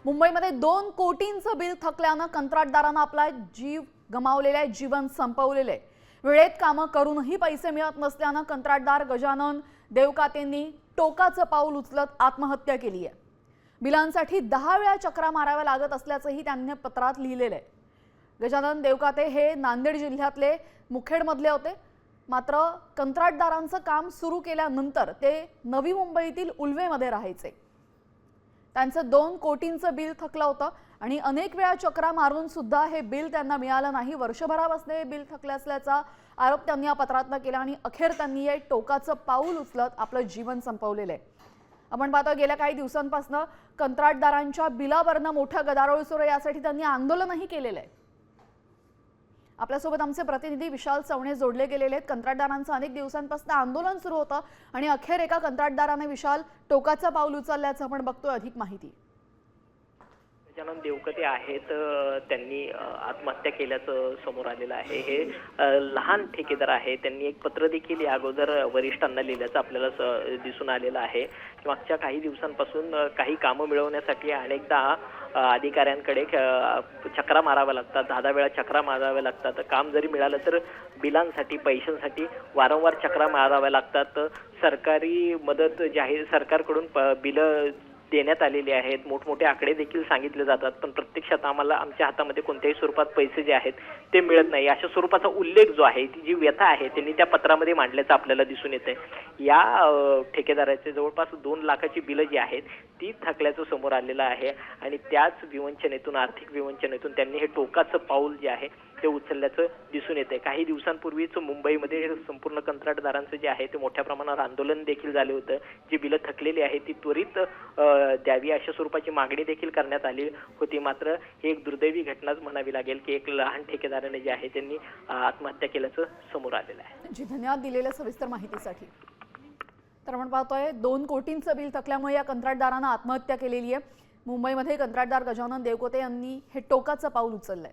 मुंबईमध्ये 2 कोटींचं बिल थकल्यानं कंत्राटदारांना आपला जीव गमावलेला आहे, जीवन संपवलेलं आहे। वेळेत कामं करूनही पैसे मिळत नसल्यानं कंत्राटदार गजानन देवकातेंनी टोकाचं पाऊल उचलत आत्महत्या केली आहे। बिलांसाठी 10 वेळा चक्रा माराव्या लागत असल्याचंही त्यांनी पत्रात लिहिलेलं आहे। गजानन देवकाते हे नांदेड जिल्ह्यातले मुखेडमधले होते, मात्र कंत्राटदारांचं काम सुरू केल्यानंतर ते नवी मुंबईतील उल्वेमध्ये राहायचे। त्यांचं 2 कोटींचं बिल थकलं होतं आणि अनेक वेळा चक्रा मारून सुद्धा हे बिल त्यांना मिळालं नाही। वर्षभरापासून हे बिल थकले असल्याचा आरोप त्यांनी या पत्रातनं केला आणि अखेर त्यांनी हे टोकाचं पाऊल उचलत आपलं जीवन संपवलेलं आहे। आपण पाहतो गेल्या काही दिवसांपासून कंत्राटदारांच्या बिलावरनं मोठा गदारोळ सुरू आहे, यासाठी त्यांनी आंदोलनही केलेलं आहे। आपल्यासोबत आमचे प्रतिनिधी विशाल चवणे जोडले गेलेले आहेत। कंत्राटदारांचं अनेक दिवसांपासून आंदोलन सुरू होतं आणि अखेर एका कंत्राटदाराने विशाल टोकाचं पाऊल उचलल्याचं आपण बघतोय। अधिक माहिती गजानन देवकाते आहेत, त्यांनी आत्महत्या केल्याचं समोर आलेलं आहे। हे लहान ठेकेदार आहे, त्यांनी एक पत्र देखील या अगोदर वरिष्ठांना लिहिल्याचं आपल्याला दिसून आलेलं आहे। मागच्या काही दिवसांपासून काही कामं मिळवण्यासाठी अनेकदा अधिकाऱ्यांकडे चक्रा माराव्या लागतात, 10 वेळा चक्रा माराव्या लागतात। काम जरी मिळालं तर बिलांसाठी पैशांसाठी वारंवार चक्रा माराव्या लागतात। सरकारी मदत जी आहे सरकारकडून बिलं देण्यात आलेले आहेत, मोठमोठे आकडे देखील सांगितले जातात, पण प्रत्यक्षात आम्हाला आमच्या हातामध्ये कोणत्याही स्वरूपात पैसे जे आहेत ते मिळत नाही। अशा स्वरूपाचा उल्लेख जो आहे, ती जी व्यथा आहे त्यांनी त्या पत्रामध्ये मांडल्याचं आपल्याला दिसून येतंय। या ठेकेदाराचे जवळपास 2 लाखाची बिलं जी आहेत ती थकल्याचं समोर आलेलं आहे आणि त्याच विवंचनेतून, आर्थिक विवंचनेतून त्यांनी हे टोकाचं पाऊल जे आहे ते उचलल्याचं दिसून येतंय। काही दिवसांपूर्वीच मुंबईमध्ये संपूर्ण कंत्राटदारांचं जे आहे ते मोठ्या प्रमाणावर आंदोलन देखील झाले होतं। जी बिलं थकलेली आहे ती त्वरित द्यावी अशा स्वरूपाची मागणी देखील करण्यात आली होती। मात्र ही एक दुर्दैवी घटनाच म्हणावी लागेल की एक लहान ठेकेदाराने जे आहे त्यांनी आत्महत्या केल्याचं समोर आलेलं आहे। जी, धन्यवाद दिलेल्या सविस्तर माहितीसाठी। तर आपण पाहतोय 2 कोटींचं बिल थकल्यामुळे या कंत्राटदारानं आत्महत्या केलेली आहे। मुंबईमध्ये कंत्राटदार गजानन देवकाते यांनी हे टोकाचं पाऊल उचललंय।